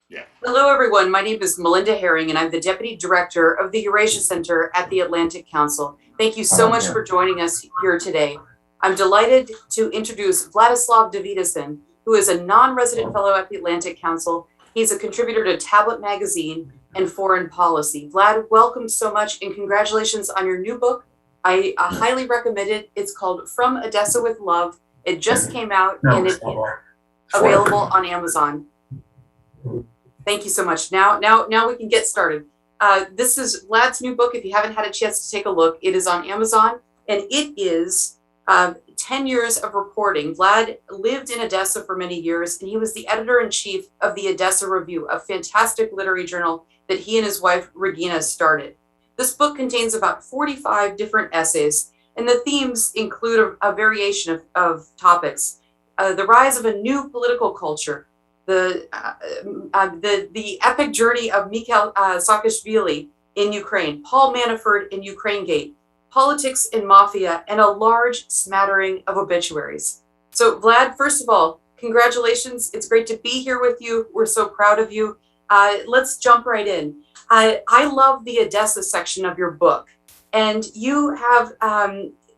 Yeah. Hello, everyone. My name is Melinda Haring, and I'm the Deputy Director of the Eurasia Center at the Atlantic Council. Thank you so much for joining us here today. I'm delighted to introduce Vladislav Davidzon, who is a non-resident fellow at the Atlantic Council. He's a contributor to Tablet Magazine and Foreign Policy. Vlad, welcome so much, and congratulations on your new book. I highly recommend it. It's called From Odessa With Love. It just came out, and it is available on Amazon. Thank you so much. Now we can get started. This is Vlad's new book. If you haven't had a chance to take a look, it is on Amazon, and it is 10 years of reporting. Vlad lived in Odessa for many years, and he was the editor-in-chief of the Odessa Review, a fantastic literary journal that he and his wife, Regina, started. This book contains about 45 different essays, and the themes include a variation of topics. The rise of a new political culture, the epic journey of Mikhail Saakashvili in Ukraine, Paul Manafort in Ukrainegate, politics and mafia, and a large smattering of obituaries. So, Vlad, first of all, congratulations. It's great to be here with you. We're so proud of you. Let's jump right in. I love the Odessa section of your book, and you have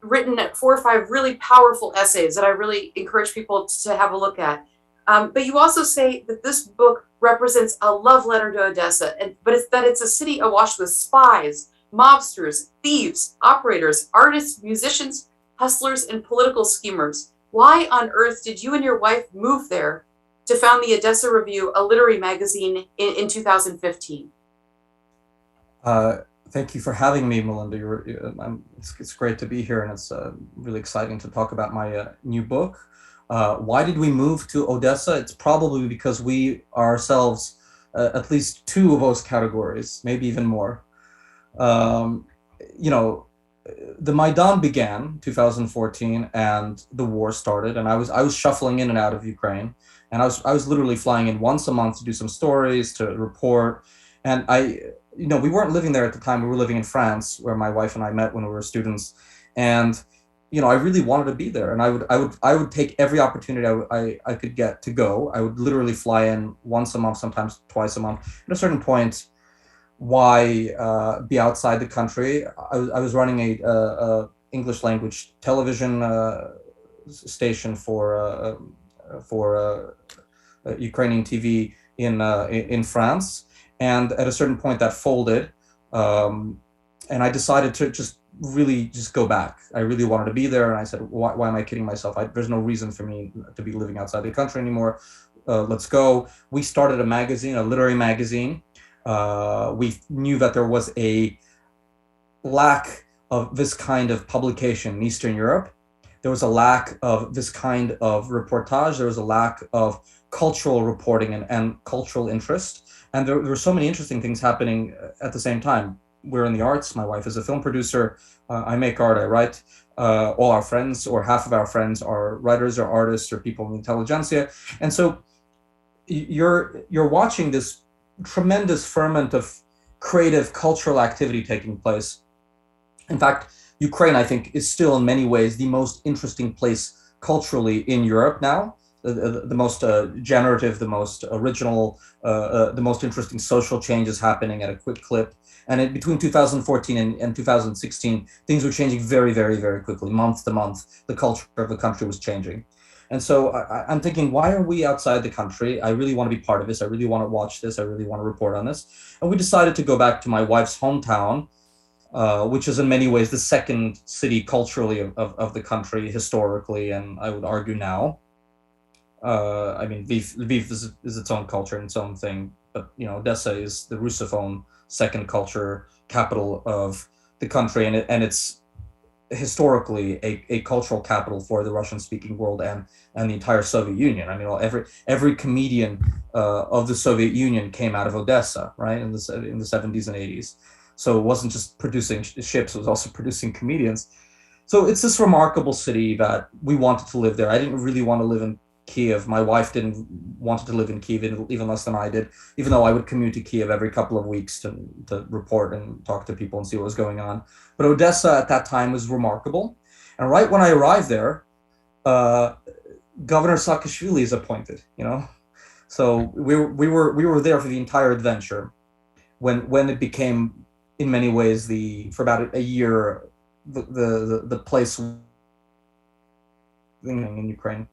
written 4 or 5 really powerful essays that I really encourage people to have a look at. But you also say that this book represents a love letter to Odessa, but it's a city awash with spies, mobsters, thieves, operators, artists, musicians, hustlers, and political schemers. Why on earth did you and your wife move there to found the Odessa Review, a literary magazine, in 2015? Thank you for having me, Melinda. It's great to be here, and it's really exciting to talk about my new book. Why did we move to Odessa? It's probably because we are ourselves at least 2 of those categories, maybe even more. You know, the Maidan began 2014, and the war started, and I was shuffling in and out of Ukraine, and I was literally flying in once a month to do some stories, to report, and we weren't living there at the time. We were living in France, where my wife and I met when we were students, and I really wanted to be there, and I would take every opportunity I could get to go. I would literally fly in once a month, sometimes twice a month. At a certain point, why be outside the country? I was running a English language television station for Ukrainian TV in France, and at a certain point that folded, and I decided to just go back. I really wanted to be there, and I said, why am I kidding myself? There's no reason for me to be living outside the country anymore. Let's go. We started a magazine, a literary magazine. We knew that there was a lack of this kind of publication in Eastern Europe. There was a lack of this kind of reportage. There was a lack of cultural reporting and cultural interest. And there were so many interesting things happening at the same time. We're in the arts. My wife is a film producer. I make art. I write. All our friends, or half of our friends, are writers or artists or people in the intelligentsia. And so you're watching this tremendous ferment of creative cultural activity taking place. In fact, Ukraine, I think, is still in many ways the most interesting place culturally in Europe now. The most generative, the most original, the most interesting social changes happening at a quick clip. And between 2014 and 2016, things were changing very, very, very quickly. Month to month, the culture of the country was changing. And so I'm thinking, why are we outside the country? I really want to be part of this. I really want to watch this. I really want to report on this. And we decided to go back to my wife's hometown, which is in many ways the second city culturally of the country historically, and I would argue now. I mean, Lviv is its own culture and its own thing, but Odessa is the Russophone second culture capital of the country, and it's historically a cultural capital for the Russian-speaking world and the entire Soviet Union. I mean, every comedian of the Soviet Union came out of Odessa, right, in the 70s and 80s. So it wasn't just producing ships; it was also producing comedians. So it's this remarkable city that we wanted to live there. I didn't really want to live in Kiev. My wife didn't want to live in Kiev even less than I did, even though I would commute to Kiev every couple of weeks to report and talk to people and see what was going on. But Odessa at that time was remarkable. And right when I arrived there, Governor Saakashvili is appointed, So we were there for the entire adventure. When it became, in many ways, for about a year, the place in Ukraine.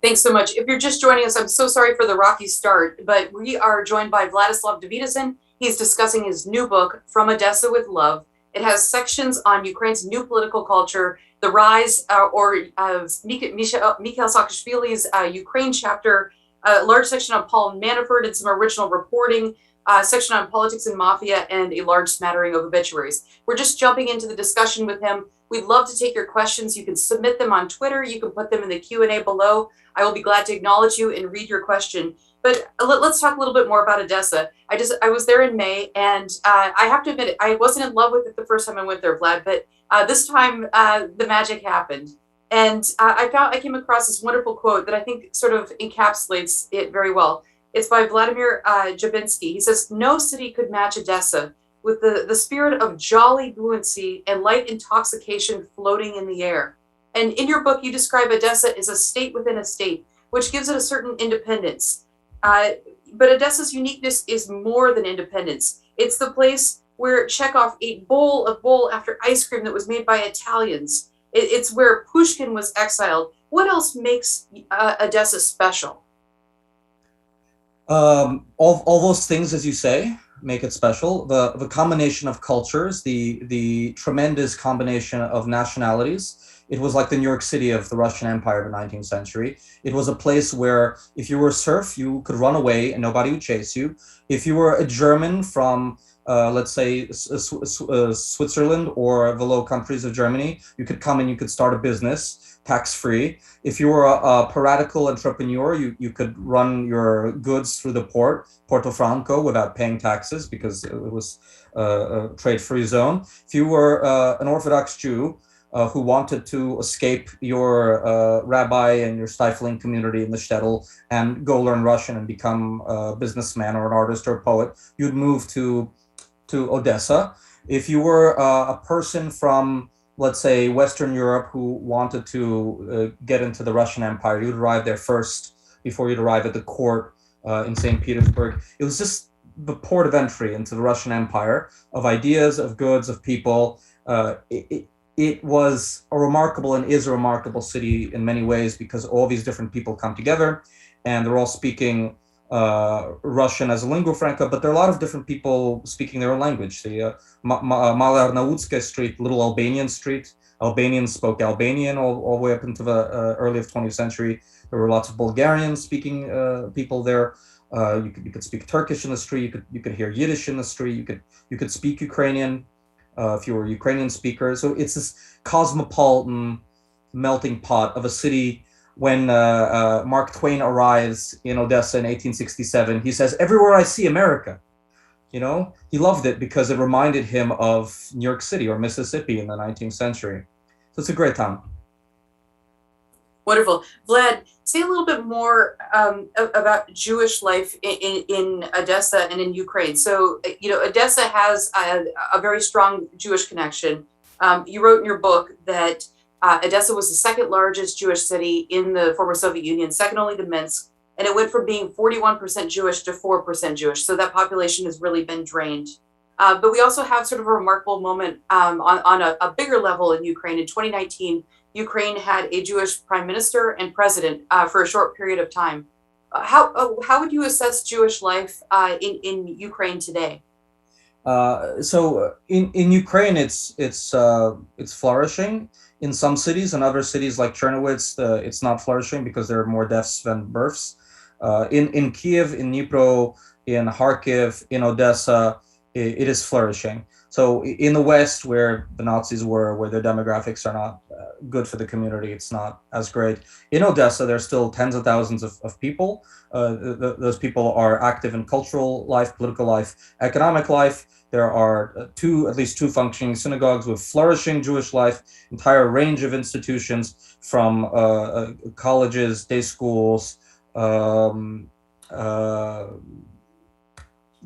Thanks so much. If you're just joining us, I'm so sorry for the rocky start, but we are joined by Vladislav Davidzon. He's discussing his new book, From Odessa with Love. It has sections on Ukraine's new political culture, the rise of Mikhail Saakashvili's Ukraine chapter, a large section on Paul Manafort and some original reporting, a section on politics and mafia, and a large smattering of obituaries. We're just jumping into the discussion with him. We'd love to take your questions. You can submit them on Twitter. You can put them in the Q&A below. I will be glad to acknowledge you and read your question. But let's talk a little bit more about Odessa. I was there in May, and I have to admit it, I wasn't in love with it the first time I went there, Vlad, but this time the magic happened. And I came across this wonderful quote that I think sort of encapsulates it very well. It's by Vladimir Jabinsky. He says, "No city could match Odessa with the spirit of jolly buoyancy and light intoxication floating in the air." And in your book, you describe Odessa as a state within a state, which gives it a certain independence. But Odessa's uniqueness is more than independence. It's the place where Chekhov ate bowl after ice cream that was made by Italians. It's where Pushkin was exiled. What else makes Odessa special? All those things, as you say, make it special. The combination of cultures, the tremendous combination of nationalities. It was like the New York City of the Russian Empire of the 19th century. It was a place where if you were a serf, you could run away and nobody would chase you. If you were a German from, let's say, Switzerland or the Low Countries of Germany, you could come and you could start a business tax-free. If you were a piratical entrepreneur, you could run your goods through the Porto Franco, without paying taxes because it was a trade-free zone. If you were an Orthodox Jew, who wanted to escape your rabbi and your stifling community in the shtetl and go learn Russian and become a businessman or an artist or a poet, you'd move to Odessa. If you were a person from, let's say, Western Europe who wanted to get into the Russian Empire, you'd arrive there first before you'd arrive at the court in St. Petersburg. It was just the port of entry into the Russian Empire of ideas, of goods, of people. It was a remarkable and is a remarkable city in many ways because all these different people come together and they're all speaking Russian as a lingua franca, but there are a lot of different people speaking their own language. The Mala Arnautska street, Little Albanian street, Albanians spoke Albanian all the way up into the early 20th century. There were lots of Bulgarian speaking people there. You could speak Turkish in the street. You could hear Yiddish in the street. You could speak Ukrainian. If you were a Ukrainian speaker. So it's this cosmopolitan melting pot of a city. When Mark Twain arrives in Odessa in 1867, he says, "Everywhere I see America." You know, he loved it because it reminded him of New York City or Mississippi in the 19th century. So it's a great town. Wonderful. Vlad, say a little bit more about Jewish life in Odessa and in Ukraine. So, Odessa has a very strong Jewish connection. You wrote in your book that Odessa was the second largest Jewish city in the former Soviet Union, second only to Minsk, and it went from being 41% Jewish to 4% Jewish. So that population has really been drained. But we also have sort of a remarkable moment on a bigger level in Ukraine. In 2019, Ukraine had a Jewish prime minister and president for a short period of time. How would you assess Jewish life in Ukraine today? So in Ukraine, it's flourishing. In some cities, and other cities like Chernowitz, it's not flourishing because there are more deaths than births. In Kiev, in Dnipro, in Kharkiv, in Odessa, it is flourishing. So in the West, where the Nazis were, where their demographics are not good for the community, it's not as great. In Odessa, there's still tens of thousands of people. Those people are active in cultural life, political life, economic life. There are at least two functioning synagogues with flourishing Jewish life, entire range of institutions from colleges, day schools,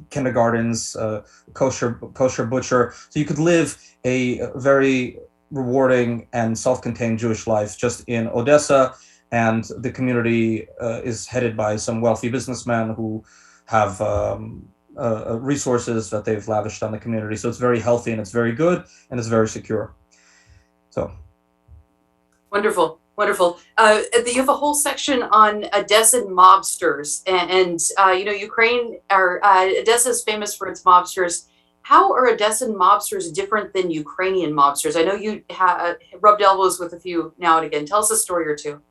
kindergartens, kosher butcher. So you could live a very rewarding and self-contained Jewish life just in Odessa. and the community is headed by some wealthy businessmen who have resources that they've lavished on the community. So it's very healthy and it's very good and it's very secure. So. Wonderful, wonderful. You have a whole section on Odessa mobsters, and you know, Ukraine or Odessa is famous for its mobsters. How are Odessan mobsters different than Ukrainian mobsters? I know you rubbed elbows with a few now and again. Tell us a story or two.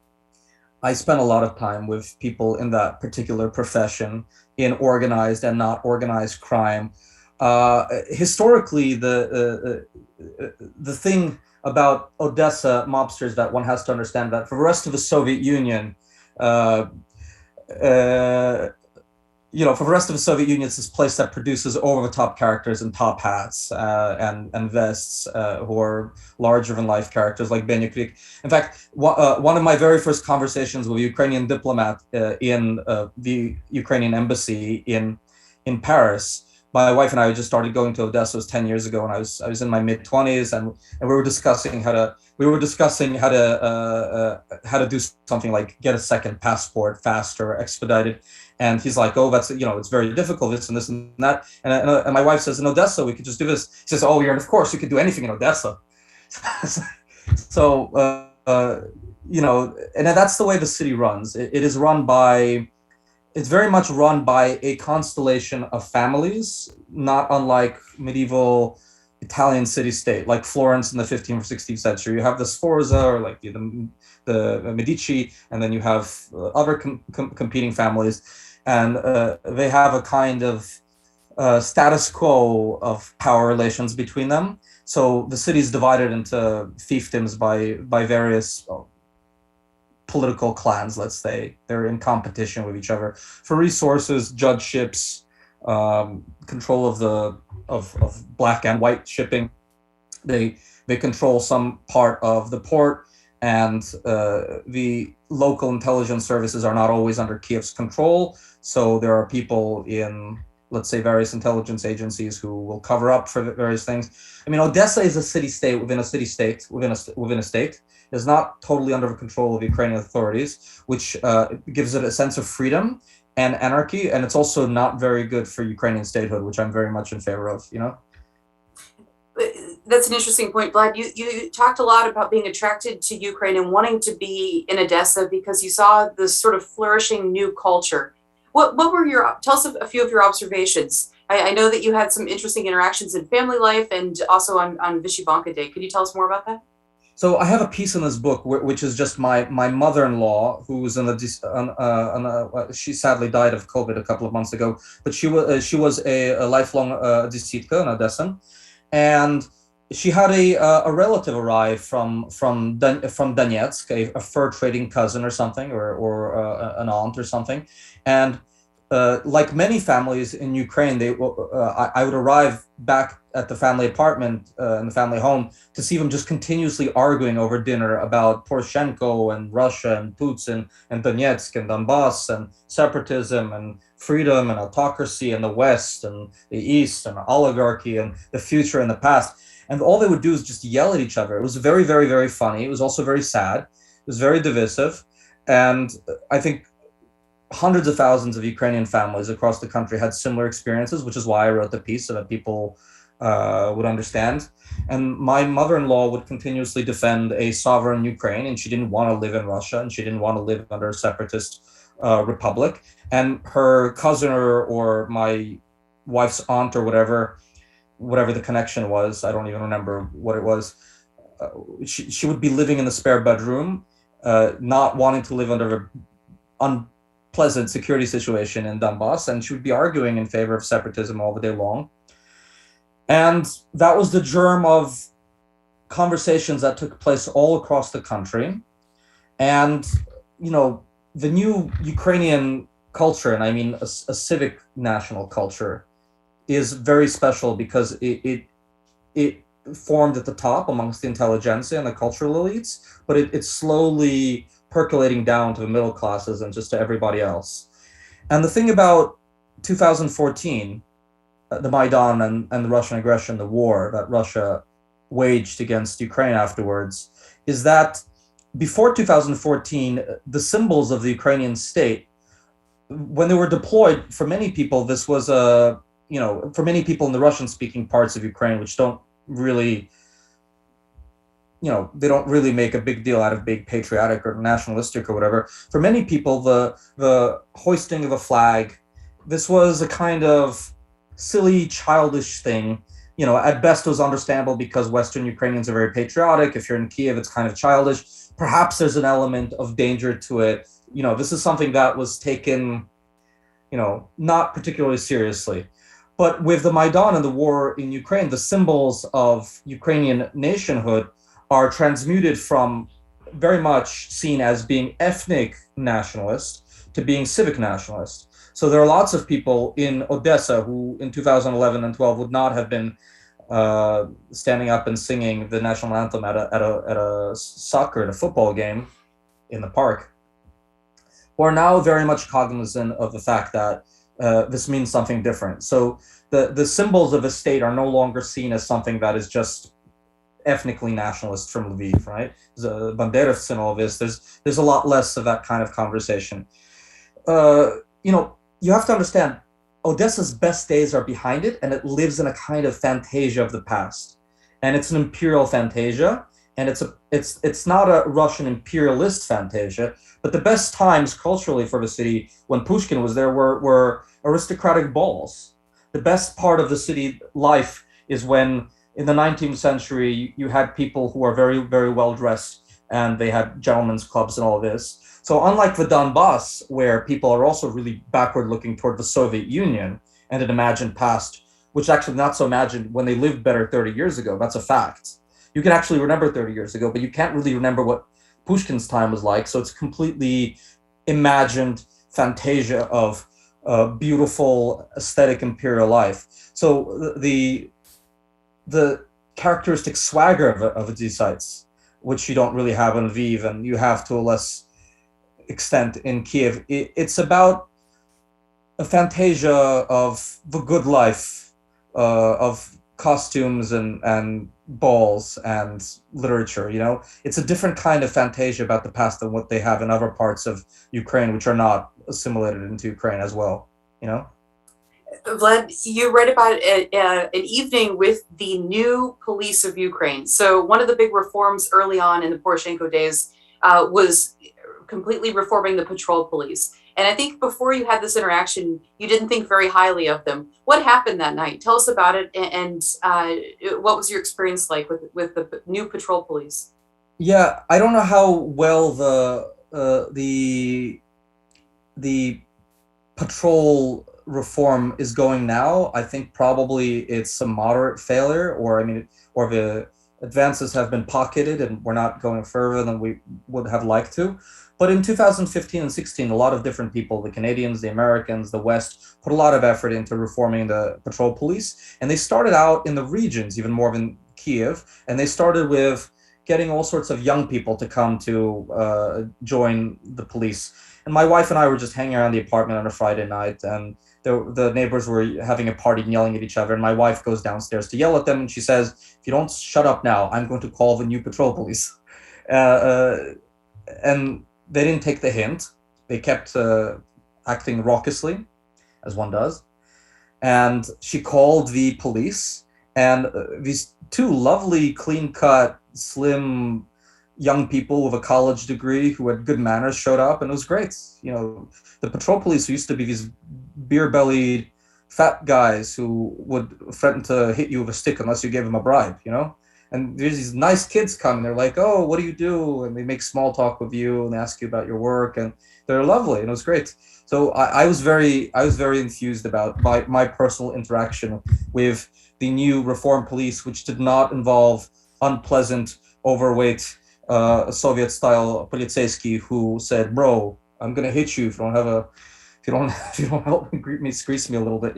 I spent a lot of time with people in that particular profession in organized and not organized crime. Historically, the thing about Odessa mobsters that one has to understand that for the rest of the Soviet Union, for the rest of the Soviet Union, it's this place that produces over-the-top characters in top hats and vests who are larger-than-life characters like Benya Krik. In fact, one of my very first conversations with a Ukrainian diplomat in the Ukrainian embassy in Paris, my wife and I just started going to Odessa. It was 10 years ago, and I was in my mid-20s, and we were discussing how to do something like get a second passport faster, expedited. And he's like, oh, that's, it's very difficult, this and this and that. And my wife says, in Odessa, we could just do this. He says, oh, of course, you could do anything in Odessa. So, and that's the way the city runs. It's very much run by a constellation of families, not unlike medieval Italian city-state, like Florence in the 15th or 16th century. You have the Sforza, or like the Medici, and then you have other competing families. And they have a kind of status quo of power relations between them. So the city is divided into fiefdoms by various political clans, let's say. They're in competition with each other for resources, judgeships, control of black and white shipping. They control some part of the port, and the local intelligence services are not always under Kiev's control. So there are people in, let's say, various intelligence agencies who will cover up for various things. I mean, Odessa is a city-state within a city-state within a state. It's not totally under the control of Ukrainian authorities, which gives it a sense of freedom and anarchy. And it's also not very good for Ukrainian statehood, which I'm very much in favor of, That's an interesting point, Vlad. You talked a lot about being attracted to Ukraine and wanting to be in Odessa because you saw this sort of flourishing new culture. What were tell us a few of your observations. I know that you had some interesting interactions in family life and also on Vyshyvanka Day. Could you tell us more about that? So I have a piece in this book, which is just my mother-in-law, who was she sadly died of COVID a couple of months ago, but she was a lifelong Odessitka, an Odessan, and she had a relative arrive from Donetsk, a fur trading cousin or something, or an aunt or something, and like many families in Ukraine, I would arrive back at the family apartment in the family home to see them just continuously arguing over dinner about Poroshenko and Russia and Putin and Donetsk and Donbass and separatism and freedom and autocracy and the West and the East and oligarchy and the future and the past. And all they would do is just yell at each other. It was very, very, very funny. It was also very sad. It was very divisive. And I think hundreds of thousands of Ukrainian families across the country had similar experiences, which is why I wrote the piece so that people would understand. And my mother-in-law would continuously defend a sovereign Ukraine, and she didn't want to live in Russia, and she didn't want to live under a separatist republic. And her cousin or my wife's aunt or whatever the connection was, I don't even remember what it was, she would be living in the spare bedroom, not wanting to live under an unpleasant security situation in Donbass, and she would be arguing in favor of separatism all the day long. And that was the germ of conversations that took place all across the country. And, the new Ukrainian culture, and I mean a civic national culture, is very special because it formed at the top amongst the intelligentsia and the cultural elites, but it's slowly percolating down to the middle classes and just to everybody else. And the thing about 2014, the Maidan and the Russian aggression, the war that Russia waged against Ukraine afterwards, is that before 2014, the symbols of the Ukrainian state, when they were deployed, for many people, this was a, for many people in the Russian-speaking parts of Ukraine, which don't really, they don't really make a big deal out of being patriotic or nationalistic or whatever. For many people, the hoisting of a flag, this was a kind of silly, childish thing. At best it was understandable because Western Ukrainians are very patriotic. If you're in Kiev, it's kind of childish. Perhaps there's an element of danger to it. This is something that was taken, not particularly seriously. But with the Maidan and the war in Ukraine, the symbols of Ukrainian nationhood are transmuted from very much seen as being ethnic nationalist to being civic nationalist. So there are lots of people in Odessa who in 2011 and 12 would not have been standing up and singing the national anthem at a football game in the park, who are now very much cognizant of the fact that this means something different. So the symbols of a state are no longer seen as something that is just ethnically nationalist from Lviv, right? The Banderovs and all this. There's a lot less of that kind of conversation. You have to understand, Odessa's best days are behind it, and it lives in a kind of fantasia of the past, and it's an imperial fantasia, and it's not a Russian imperialist fantasia, but the best times culturally for the city when Pushkin was there were aristocratic balls. The best part of the city life is when in the 19th century you had people who are very, very well dressed, and they had gentlemen's clubs and all this. So unlike the Donbass, where people are also really backward looking toward the Soviet Union and an imagined past, which actually not so imagined when they lived better 30 years ago, that's a fact. You can actually remember 30 years ago, but you can't really remember what Pushkin's time was like. So it's completely imagined fantasia of beautiful aesthetic imperial life. So the characteristic swagger of these sites, which you don't really have in Lviv, and you have to a less extent in Kiev, it's about a fantasia of the good life, of costumes and balls and literature. It's a different kind of fantasia about the past than what they have in other parts of Ukraine, which are not assimilated into Ukraine as well. Vlad, you write about an evening with the new police of Ukraine. So one of the big reforms early on in the Poroshenko days was completely reforming the patrol police. And I think before you had this interaction, you didn't think very highly of them. What happened that night? Tell us about it, and what was your experience like with the new patrol police? Yeah, I don't know how well the patrol reform is going now. I think probably it's a moderate failure, or the advances have been pocketed and we're not going further than we would have liked to. But in 2015 and 16, a lot of different people, the Canadians, the Americans, the West, put a lot of effort into reforming the patrol police. And they started out in the regions, even more than Kiev. And they started with getting all sorts of young people to come to join the police. And my wife and I were just hanging around the apartment on a Friday night, and the neighbors were having a party and yelling at each other. And my wife goes downstairs to yell at them, and she says, "If you don't shut up now, I'm going to call the new patrol police." And they didn't take the hint. They kept acting raucously, as one does. And she called the police, and these two lovely, clean-cut, slim young people with a college degree who had good manners showed up, and it was great. The patrol police used to be these beer-bellied, fat guys who would threaten to hit you with a stick unless you gave them a bribe, And there's these nice kids coming. They're like, "Oh, what do you do?" And they make small talk with you and they ask you about your work, and they're lovely, and it was great. So I was very enthused about my personal interaction with the new reform police, which did not involve unpleasant, overweight Soviet-style полицейский who said, "Bro, I'm gonna hit you if you don't help me, grease me a little bit,"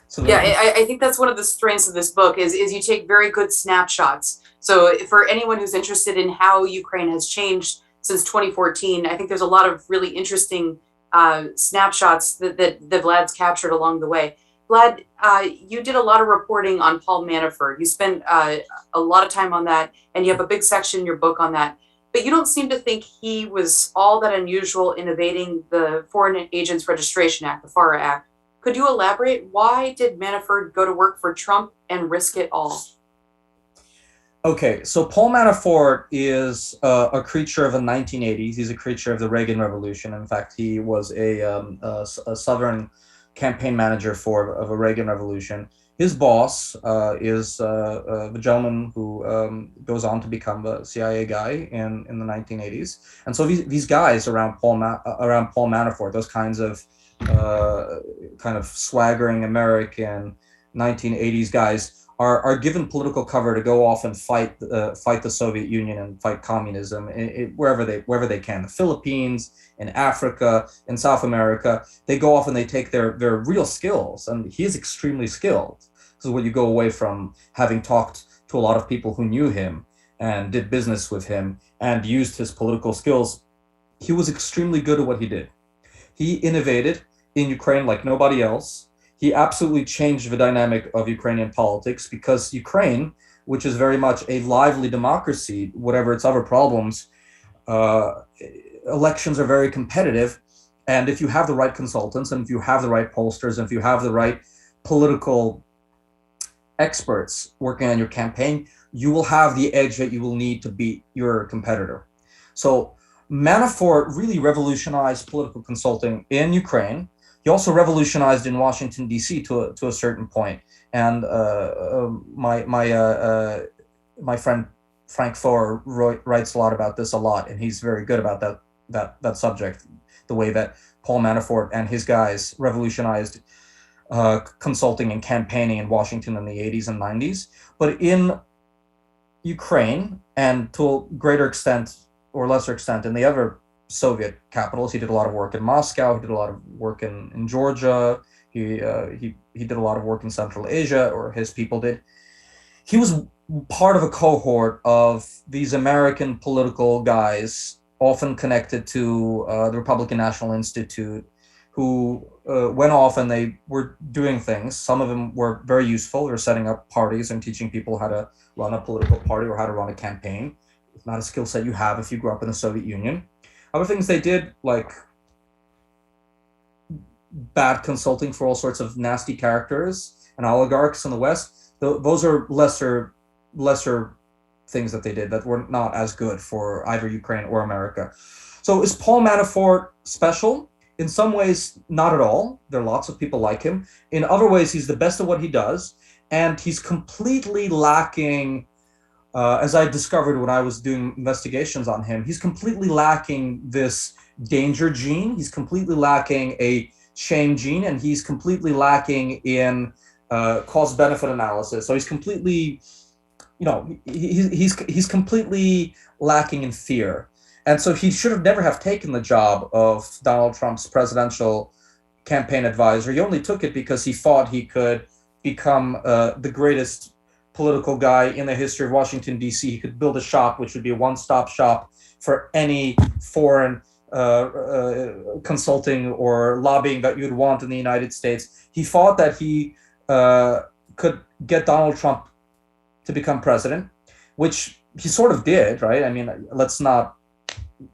So yeah, I think that's one of the strengths of this book is you take very good snapshots. So for anyone who's interested in how Ukraine has changed since 2014, I think there's a lot of really interesting snapshots that Vlad's captured along the way. Vlad, you did a lot of reporting on Paul Manafort. You spent a lot of time on that, and you have a big section in your book on that. but you don't seem to think he was all that unusual in evading the Foreign Agents Registration Act, the FARA Act. Could you elaborate? Why did Manafort go to work for Trump and risk it all? Okay, so Paul Manafort is a creature of the 1980s. He's a creature of the Reagan Revolution. In fact, he was a Southern campaign manager of a Reagan Revolution. His boss is the gentleman who goes on to become the CIA guy in the 1980s. And so these guys around Paul Manafort, those kinds of kind of swaggering American 1980s guys, are given political cover to go off and fight the Soviet Union and fight communism wherever they can. The Philippines, in Africa, in South America, they go off and they take their real skills, and he is extremely skilled. This is what you go away from having talked to a lot of people who knew him and did business with him and used his political skills. He was extremely good at what he did. He innovated in Ukraine like nobody else. He absolutely changed the dynamic of Ukrainian politics, because Ukraine, which is very much a lively democracy, whatever its other problems, elections are very competitive. And if you have the right consultants, and if you have the right pollsters, and if you have the right political experts working on your campaign, you will have the edge that you will need to beat your competitor. So Manafort really revolutionized political consulting in Ukraine. He also revolutionized in Washington, D.C. to a certain point. And my friend Frank Foer writes a lot about this a lot, and he's very good about that subject, the way that Paul Manafort and his guys revolutionized consulting and campaigning in Washington in the 80s and 90s. But in Ukraine, and to a greater extent or lesser extent in the other Soviet capitals, he did a lot of work in Moscow. He did a lot of work in Georgia. He did a lot of work in Central Asia, or his people did. He was part of a cohort of these American political guys, often connected to the Republican National Institute, who went off and they were doing things. Some of them were very useful. They were setting up parties and teaching people how to run a political party or how to run a campaign. It's not a skill set you have if you grew up in the Soviet Union. Other things they did, like bad consulting for all sorts of nasty characters and oligarchs in the West, those are lesser things that they did that were not as good for either Ukraine or America. So is Paul Manafort special? In some ways, not at all. There are lots of people like him. In other ways, he's the best at what he does, and he's completely lacking, as I discovered when I was doing investigations on him, he's completely lacking this danger gene. He's completely lacking a shame gene, and he's completely lacking in cost-benefit analysis. So he's completely, he's completely lacking in fear. And so he should have never have taken the job of Donald Trump's presidential campaign advisor. He only took it because he thought he could become the greatest political guy in the history of Washington, D.C. He could build a shop which would be a one-stop shop for any foreign consulting or lobbying that you'd want in the United States. He thought that he could get Donald Trump to become president, which he sort of did, right? I mean, let's not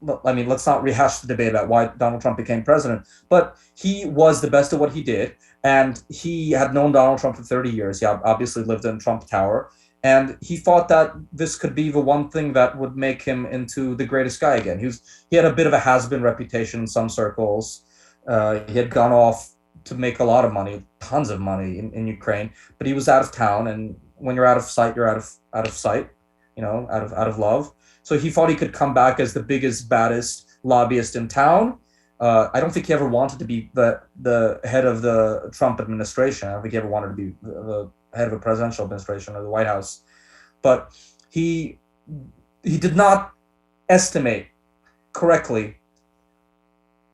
rehash the debate about why Donald Trump became president, but he was the best at what he did. And he had known Donald Trump for 30 years. He obviously lived in Trump Tower. And he thought that this could be the one thing that would make him into the greatest guy again. He had a bit of a has-been reputation in some circles. He had gone off to make a lot of money, tons of money in Ukraine, but he was out of town. And when you're out of sight, you're out of sight, out of love. So he thought he could come back as the biggest, baddest lobbyist in town. I don't think he ever wanted to be the head of the Trump administration. I don't think he ever wanted to be the head of a presidential administration or the White House. But he did not estimate correctly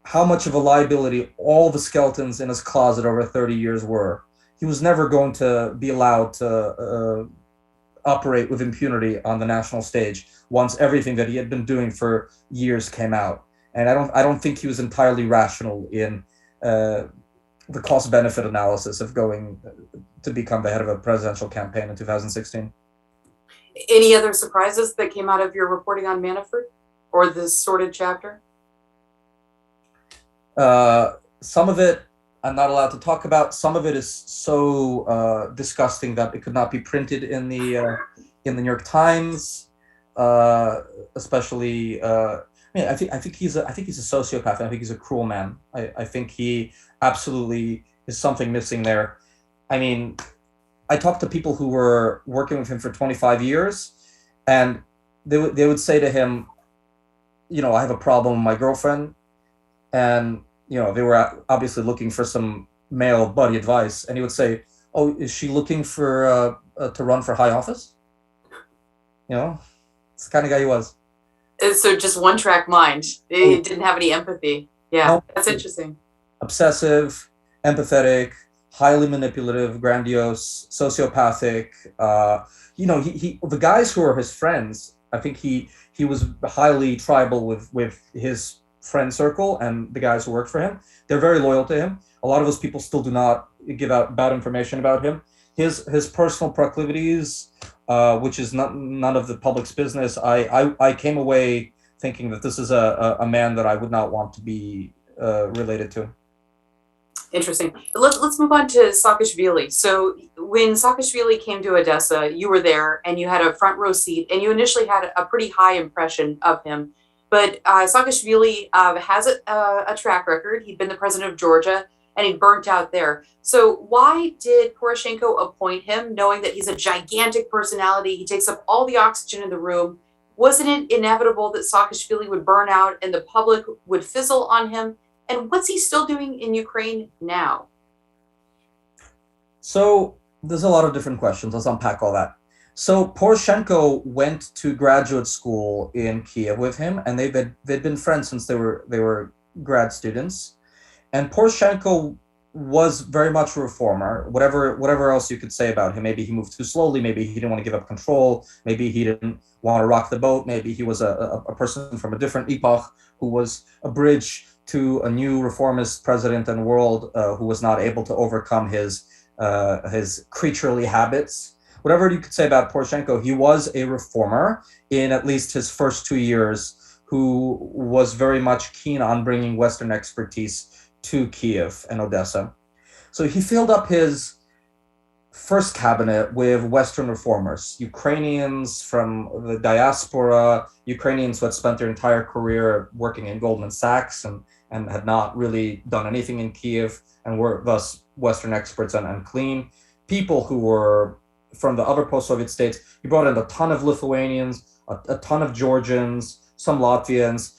how much of a liability all the skeletons in his closet over 30 years were. He was never going to be allowed to operate with impunity on the national stage once everything that he had been doing for years came out. And I don't think he was entirely rational in the cost-benefit analysis of going to become the head of a presidential campaign in 2016. Any other surprises that came out of your reporting on Manafort? or the sordid chapter? Some of it I'm not allowed to talk about. Some of it is so disgusting that it could not be printed in the New York Times, especially. I think he's a sociopath. I think he's a cruel man. I think he absolutely is something missing there. I mean, I talked to people who were working with him for 25 years, and they would say to him, I have a problem with my girlfriend, and they were obviously looking for some male buddy advice, and he would say, "Oh, is she looking for to run for high office?" It's the kind of guy he was. So just one track mind. He didn't have any empathy. Yeah, No. that's interesting. Obsessive, empathetic, highly manipulative, grandiose, sociopathic. He the guys who are his friends, I think he was highly tribal with his friend circle and the guys who worked for him. They're very loyal to him. A lot of those people still do not give out bad information about him. His personal proclivities, which is none of the public's business. I came away thinking that this is a man that I would not want to be related to. Interesting. Let's move on to Saakashvili. So when Saakashvili came to Odessa, you were there and you had a front row seat, and you initially had a pretty high impression of him. But Saakashvili has a track record. He'd been the president of Georgia, and he burnt out there. So why did Poroshenko appoint him, knowing that he's a gigantic personality? He takes up all the oxygen in the room. Wasn't it inevitable that Saakashvili would burn out and the public would fizzle on him? And what's he still doing in Ukraine now? So there's a lot of different questions. Let's unpack all that. So Poroshenko went to graduate school in Kiev with him, and they'd been friends since they were grad students. And Poroshenko was very much a reformer. Whatever else you could say about him, maybe he moved too slowly, maybe he didn't want to give up control, maybe he didn't want to rock the boat, maybe he was a person from a different epoch who was a bridge to a new reformist president and world who was not able to overcome his creaturely habits. Whatever you could say about Poroshenko, he was a reformer in at least his first 2 years, who was very much keen on bringing Western expertise to Kiev and Odessa. So he filled up his first cabinet with Western reformers, Ukrainians from the diaspora, Ukrainians who had spent their entire career working in Goldman Sachs and had not really done anything in Kiev and were thus Western experts and clean. People who were from the other post-Soviet states. He brought in a ton of Lithuanians, a ton of Georgians, some Latvians,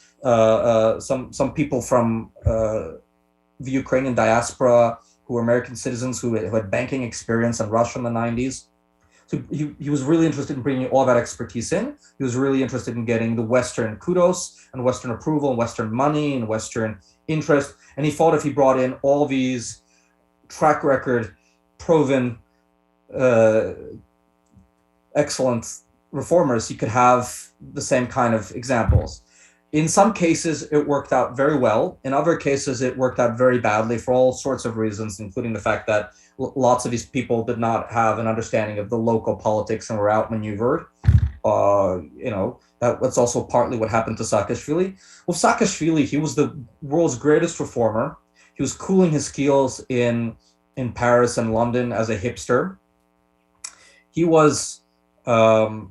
some people from the Ukrainian diaspora who were American citizens who had banking experience in Russia in the 90s. So he was really interested in bringing all that expertise in. He was really interested in getting the Western kudos and Western approval and Western money and Western interest. And he thought if he brought in all these track record, proven, excellent reformers, he could have the same kind of examples. In some cases, it worked out very well. In other cases, it worked out very badly for all sorts of reasons, including the fact that lots of these people did not have an understanding of the local politics and were outmaneuvered. That's also partly what happened to Saakashvili. With Saakashvili, he was the world's greatest reformer. He was cooling his heels in Paris and London as a hipster. He was, out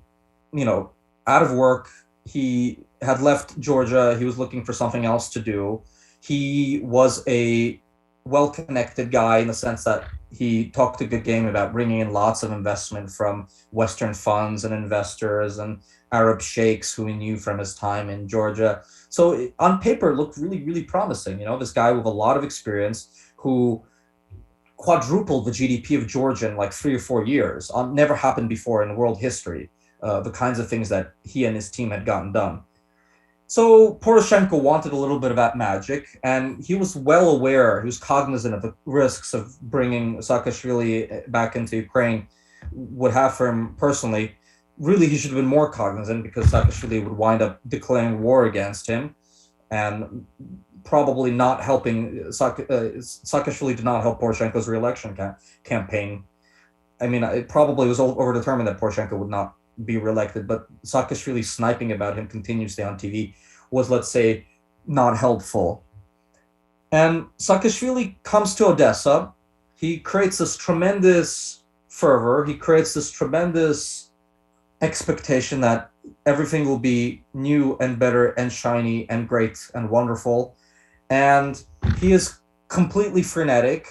of work. He had left Georgia. He was looking for something else to do. He was a well-connected guy in the sense that he talked a good game about bringing in lots of investment from Western funds and investors and Arab sheikhs who he knew from his time in Georgia. So on paper, it looked really, really promising. This guy with a lot of experience who quadrupled the GDP of Georgia in like 3 or 4 years. Never happened before in world history. The kinds of things that he and his team had gotten done. So Poroshenko wanted a little bit of that magic, and he was well aware, he was cognizant of the risks of bringing Saakashvili back into Ukraine would have for him personally. Really, he should have been more cognizant because Saakashvili would wind up declaring war against him and probably not helping. Saakashvili did not help Poroshenko's re-election campaign. I mean, it probably was overdetermined that Poroshenko would not be reelected, but Saakashvili sniping about him continuously on TV was, let's say, not helpful. And Saakashvili comes to Odessa. He creates this tremendous fervor. He creates this tremendous expectation that everything will be new and better and shiny and great and wonderful. And he is completely frenetic.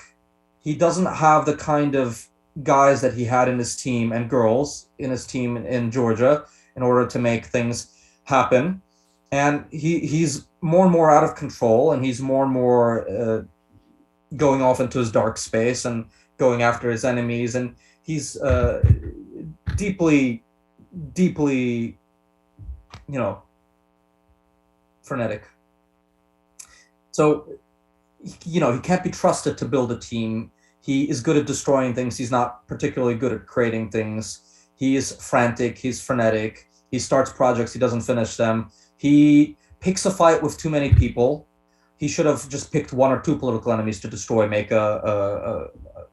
He doesn't have the kind of guys that he had in his team and girls in his team in Georgia in order to make things happen. And he's more and more out of control, and he's more and more going off into his dark space and going after his enemies. And he's deeply, deeply, frenetic. So, he can't be trusted to build a team. He is good at destroying things. He's not particularly good at creating things. He is frantic. He's frenetic. He starts projects. He doesn't finish them. He picks a fight with too many people. He should have just picked one or two political enemies to destroy, make a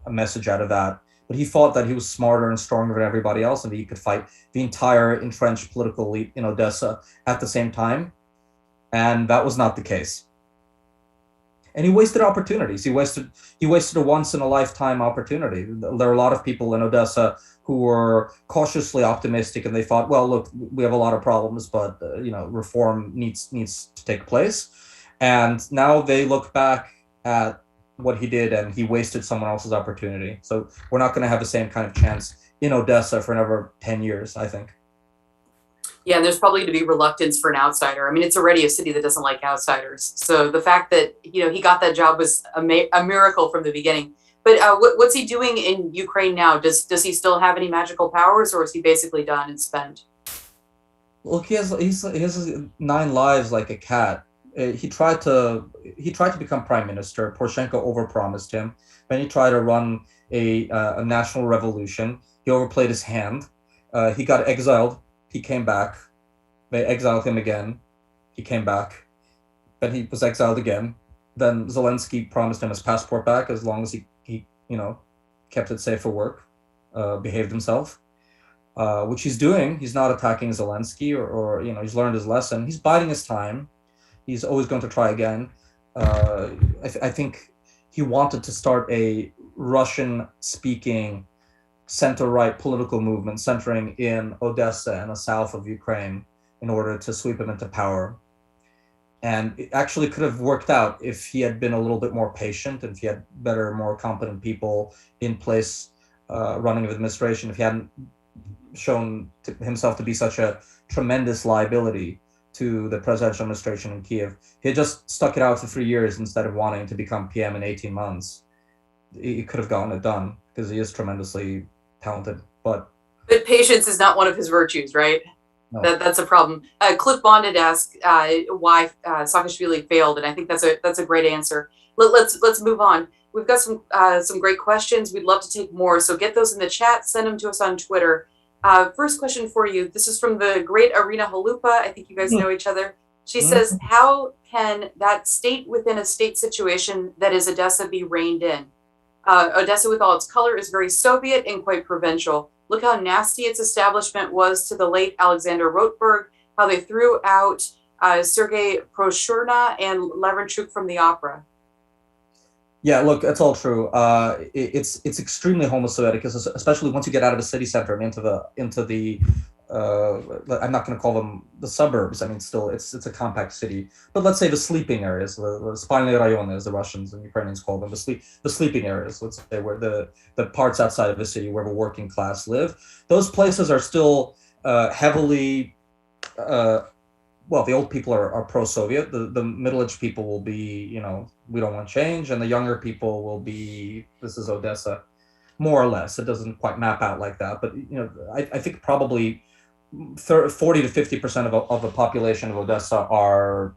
message out of that. But he thought that he was smarter and stronger than everybody else, and that he could fight the entire entrenched political elite in Odessa at the same time. And that was not the case. And he wasted opportunities. He wasted a once-in-a-lifetime opportunity. There are a lot of people in Odessa who were cautiously optimistic, and they thought, well, look, we have a lot of problems, but reform needs to take place. And now they look back at what he did, and he wasted someone else's opportunity. So we're not going to have the same kind of chance in Odessa for another 10 years, I think. Yeah, and there's probably going to be reluctance for an outsider. I mean, it's already a city that doesn't like outsiders. So the fact that, he got that job was a miracle from the beginning. But what's he doing in Ukraine now? Does he still have any magical powers, or is he basically done and spent? Look, he has 9 lives like a cat. He tried to become prime minister. Poroshenko overpromised him. Then he tried to run a national revolution. He overplayed his hand. He got exiled. He came back. They exiled him again. He came back. Then he was exiled again. Then Zelensky promised him his passport back as long as he kept it safe for work, behaved himself, which he's doing. He's not attacking Zelensky or he's learned his lesson. He's biding his time. He's always going to try again. I think he wanted to start a Russian-speaking center-right political movement centering in Odessa and the south of Ukraine in order to sweep him into power. And it actually could have worked out if he had been a little bit more patient, and if he had better, more competent people in place running the administration, if he hadn't shown himself to be such a tremendous liability to the presidential administration in Kiev. He had just stuck it out for 3 years instead of wanting to become PM in 18 months. He could have gotten it done because he is tremendously talented. But patience is not one of his virtues, right? No. That's a problem. Cliff Bonded asked why Saakashvili failed, and I think that's a great answer. Let's move on. We've got some great questions. We'd love to take more, so get those in the chat. Send them to us on Twitter. First question for you. This is from the great Arena Halupa. I think you guys know each other. She says, how can that state within a state situation that is Odessa be reined in? Odessa, with all its color, is very Soviet and quite provincial. Look how nasty its establishment was to the late Alexander Rotberg, how they threw out Sergei Proshurna and Lavrenchuk from the opera. Yeah, look, that's all true. It's extremely homo-Semitic, especially once you get out of the city center and into the I'm not going to call them the suburbs. I mean, still, it's a compact city. But let's say the sleeping areas, the spalny rayony, as the Russians and Ukrainians call them, the sleeping areas. Let's say where the parts outside of the city where the working class live. Those places are still heavily. Well, the old people are pro-Soviet. The middle-aged people will be, we don't want change, and the younger people will be, this is Odessa, more or less. It doesn't quite map out like that, but I think probably 40 to 50% of the population of Odessa are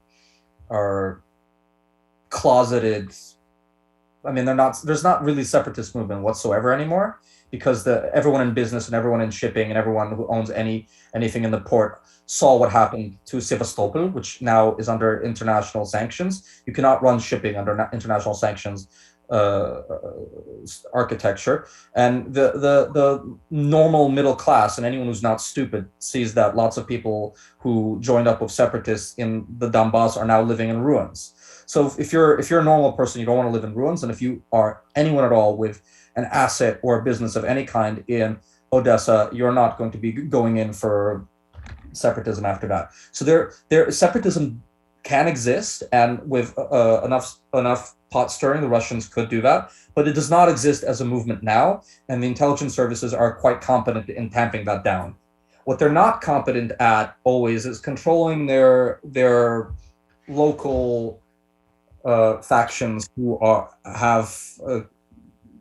closeted. I mean, there's not really separatist movement whatsoever anymore, because everyone in business and everyone in shipping and everyone who owns anything in the port saw what happened to Sevastopol, which now is under international sanctions. You cannot run shipping under international sanctions architecture, and the normal middle class and anyone who's not stupid sees that lots of people who joined up with separatists in the Donbass are now living in ruins. So if you're a normal person, you don't want to live in ruins, and if you are anyone at all with an asset or a business of any kind in Odessa, you're not going to be going in for separatism after that. So there separatism can exist, and with enough pot stirring, the Russians could do that, but it does not exist as a movement now, and the intelligence services are quite competent in tamping that down. What they're not competent at always is controlling their local factions who have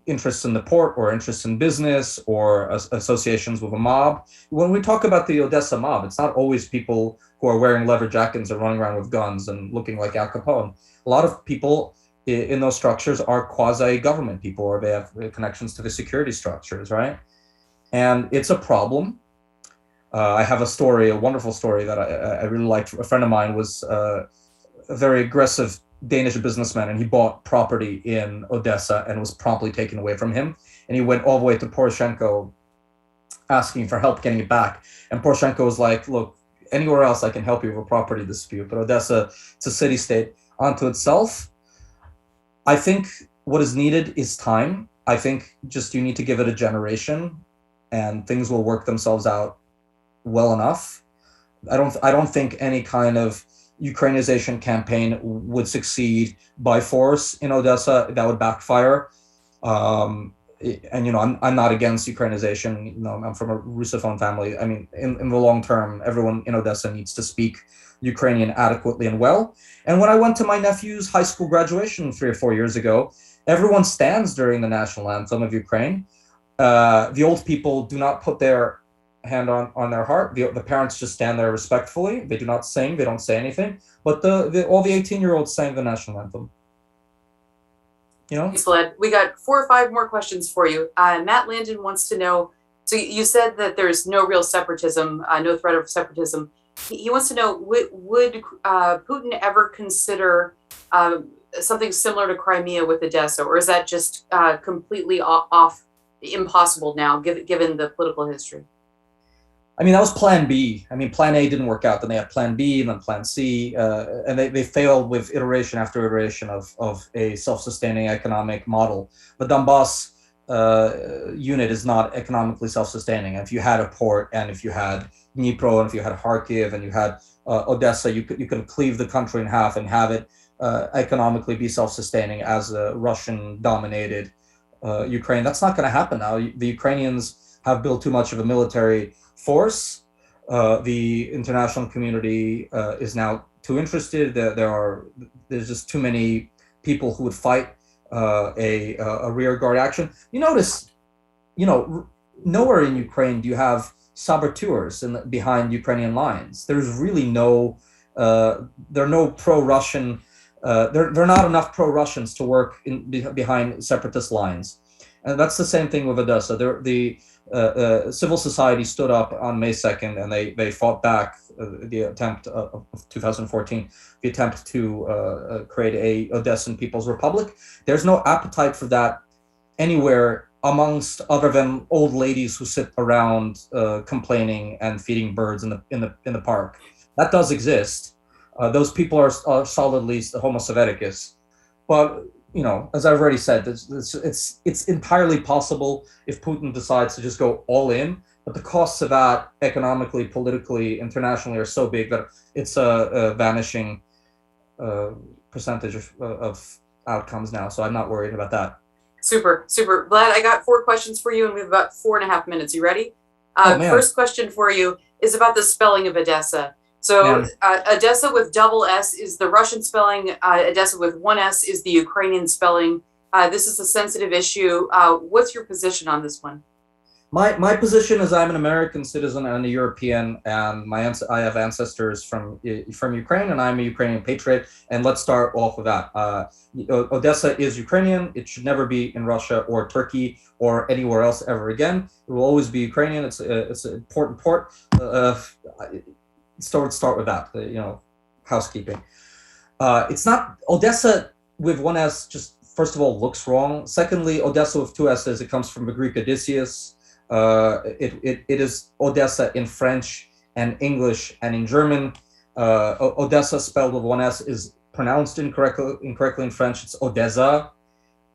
interests in the port or interests in business or associations with a mob. When we talk about the Odessa mob, it's not always people who are wearing leather jackets or running around with guns and looking like Al Capone. A lot of people in those structures are quasi-government people, or they have connections to the security structures, right? And it's a problem. I have a wonderful story that I really liked. A friend of mine was a very aggressive Danish businessman, and he bought property in Odessa and was promptly taken away from him. And he went all the way to Poroshenko asking for help getting it back. And Poroshenko was like, look, anywhere else I can help you with a property dispute, but Odessa, it's a city-state unto itself. I think what is needed is time. I think just you need to give it a generation and things will work themselves out well enough. I don't think any kind of Ukrainization campaign would succeed by force in Odessa. That would backfire. And I'm not against Ukrainization. I'm from a Russophone family. I mean, in the long term, everyone in Odessa needs to speak Ukrainian adequately and well. And when I went to my nephew's high school graduation 3 or 4 years ago, everyone stands during the national anthem of Ukraine. The old people do not put their hand on their heart. The parents just stand there respectfully. They do not sing. They don't say anything. But all the 18-year-olds sang the national anthem. You know? Thanks, Vlad. We got 4 or 5 more questions for you. Matt Landon wants to know, so you said that there's no real separatism, no threat of separatism. He wants to know, would Putin ever consider something similar to Crimea with Odessa, or is that just completely impossible now, given the political history? I mean, that was plan B. I mean, plan A didn't work out. Then they had plan B and then plan C. And they failed with iteration after iteration of a self-sustaining economic model. The Donbass unit is not economically self-sustaining. If you had a port, and if you had Dnipro, and if you had Kharkiv, and you had Odessa, you could cleave the country in half and have it economically be self-sustaining as a Russian-dominated Ukraine. That's not going to happen now. The Ukrainians have built too much of a military force. The international community is now too interested. There's just too many people who would fight a rear guard action. You notice, nowhere in Ukraine do you have saboteurs behind Ukrainian lines. There's really there are no pro-Russian. There are not enough pro-Russians to work behind separatist lines, and that's the same thing with Odessa. The civil society stood up on May 2nd, and they fought back the attempt of 2014, the attempt to create a Odessan People's Republic. There's no appetite for that anywhere amongst other than old ladies who sit around complaining and feeding birds in the park. That does exist. Those people are solidly Homo Sovieticus, but as I've already said, it's entirely possible if Putin decides to just go all in, but the costs of that economically, politically, internationally are so big that it's a vanishing percentage of outcomes now. So I'm not worried about that. Super. Vlad, I got 4 questions for you, and we have about 4.5 minutes. You ready? First question for you is about the spelling of Odessa. So Odessa with double S is the Russian spelling. Odessa with 1 S is the Ukrainian spelling. This is a sensitive issue. What's your position on this one? My position is I'm an American citizen and a European, and I have ancestors from Ukraine, and I'm a Ukrainian patriot. And let's start off with that. Odessa is Ukrainian. It should never be in Russia or Turkey or anywhere else ever again. It will always be Ukrainian. It's an important port. So let's start with that. Housekeeping. It's not Odessa with 1 S. Just first of all, looks wrong. Secondly, Odessa with two S's, it comes from the Greek Odysseus. It is Odessa in French and English and in German. Odessa spelled with one S is pronounced incorrectly in French. It's Odessa.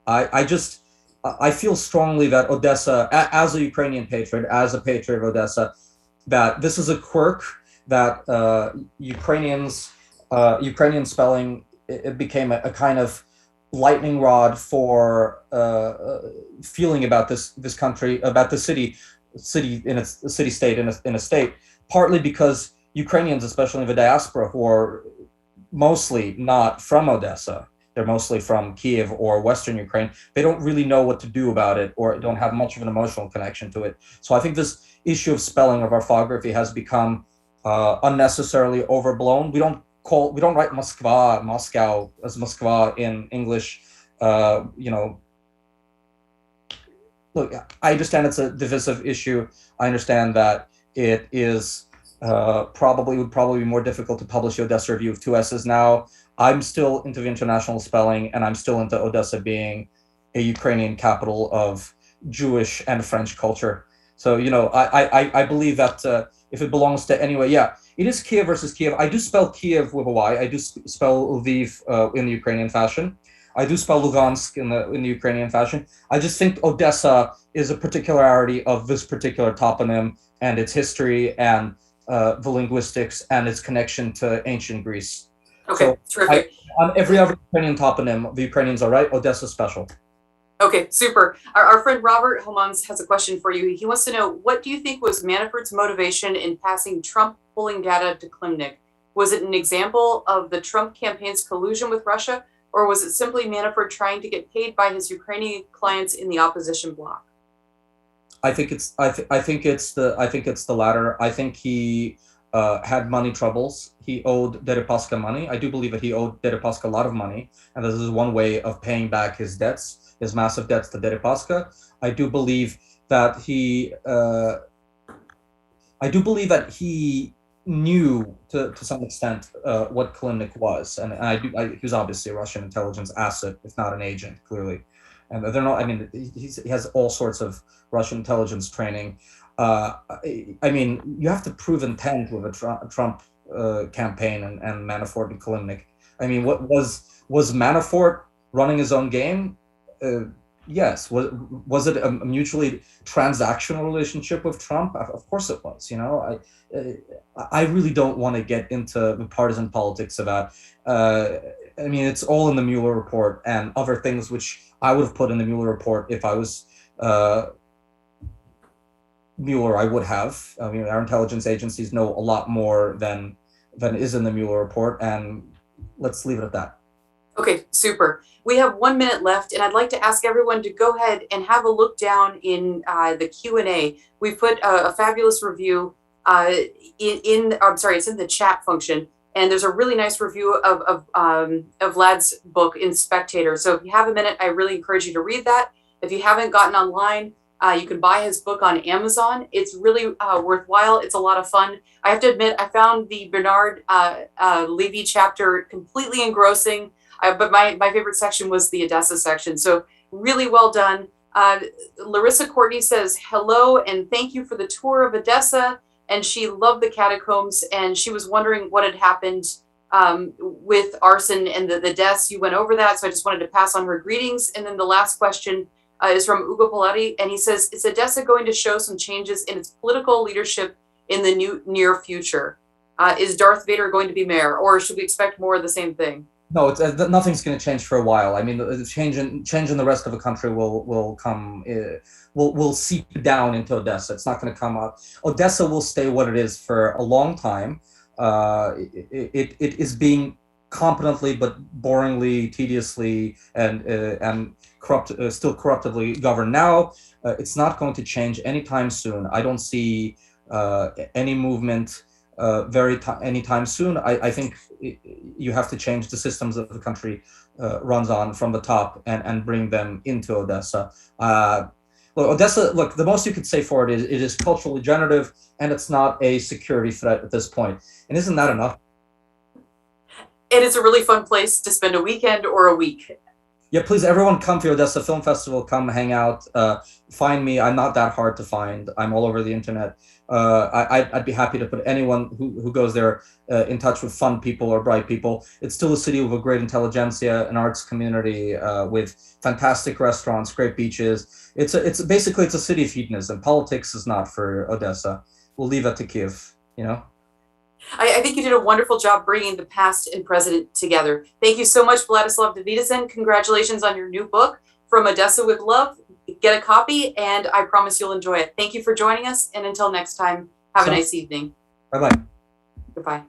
I feel strongly that Odessa, as a Ukrainian patriot, as a patriot of Odessa, that this is a quirk that Ukrainian spelling, it became a kind of lightning rod for feeling about this country, about the city in a city state in a state, partly because Ukrainians, especially in the diaspora, who are mostly not from Odessa, they're mostly from Kiev or Western Ukraine, they don't really know what to do about it or don't have much of an emotional connection to it. So I think this issue of spelling of orthography has become unnecessarily overblown. We don't write Moscow as Moskva in English. Look, I understand it's a divisive issue. I understand that it is would probably be more difficult to publish the Odessa Review of two S's now. I'm still into the international spelling, and I'm still into Odessa being a Ukrainian capital of Jewish and French culture. So, I believe that if it belongs to anyway, yeah, it is Kiev versus Kiev. I do spell Kiev with a Y. I do spell Lviv in the Ukrainian fashion. I do spell Lugansk in the Ukrainian fashion. I just think Odessa is a particularity of this particular toponym and its history and the linguistics and its connection to ancient Greece. Okay, so terrific. On every other Ukrainian toponym, the Ukrainians are right. Odessa's special. Okay, super. Our friend Robert Homans has a question for you. He wants to know, what do you think was Manafort's motivation in passing Trump polling data to Klimnik? Was it an example of the Trump campaign's collusion with Russia, or was it simply Manafort trying to get paid by his Ukrainian clients in the opposition bloc? I think it's the latter. I think he had money troubles. He owed Deripaska money. I do believe that he owed Deripaska a lot of money, and this is one way of paying back his debts, his massive debts to Deripaska. I do believe that he knew to some extent what Klimnik was, and he was obviously a Russian intelligence asset, if not an agent, clearly. And they're not. I mean, he has all sorts of Russian intelligence training. You have to prove intent with a Trump campaign and Manafort and Klimnik. I mean, what was Manafort running his own game? Yes. Was it a mutually transactional relationship with Trump? Of course it was. I really don't want to get into the partisan politics of that. It's all in the Mueller report and other things which I would have put in the Mueller report if I was Mueller. I would have. Our intelligence agencies know a lot more than is in the Mueller report, and let's leave it at that. Okay, super. We have 1 minute left, and I'd like to ask everyone to go ahead and have a look down in the Q&A. We put a fabulous review it's in the chat function, and there's a really nice review of Vlad's book in Spectator. So if you have a minute, I really encourage you to read that. If you haven't gotten online, you can buy his book on Amazon. It's really worthwhile. It's a lot of fun. I have to admit, I found the Bernard Levy chapter completely engrossing. But my favorite section was the Odessa section. So really well done. Larissa Courtney says, hello, and thank you for the tour of Odessa. And she loved the catacombs, and she was wondering what had happened with arson and the deaths. You went over that, so I just wanted to pass on her greetings. And then the last question is from Ugo Polari, and he says, is Odessa going to show some changes in its political leadership in the near future? Is Darth Vader going to be mayor, or should we expect more of the same thing? No, nothing's going to change for a while. I mean, the change in the rest of the country will come. Will seep down into Odessa. It's not going to come up. Odessa will stay what it is for a long time. It is being competently but boringly, tediously, and still corruptively governed now. It's not going to change anytime soon. I don't see any movement anytime soon. I think you have to change the systems that the country runs on from the top and bring them into Odessa. Odessa, the most you could say for it is culturally generative, and it's not a security threat at this point. And isn't that enough? And it's a really fun place to spend a weekend or a week. Yeah, please, everyone come to Odessa Film Festival. Come hang out. Find me. I'm not that hard to find. I'm all over the internet. I'd be happy to put anyone who goes there in touch with fun people or bright people. It's still a city with a great intelligentsia, an arts community, with fantastic restaurants, great beaches. Basically it's a city of hedonism. Politics is not for Odessa. We'll leave it to Kiev. You know. I think you did a wonderful job bringing the past and present together. Thank you so much, Vladislav Davidzon. Congratulations on your new book, From Odessa with Love. Get a copy, and I promise you'll enjoy it. Thank you for joining us, and until next time, have a nice evening. Bye-bye. Goodbye.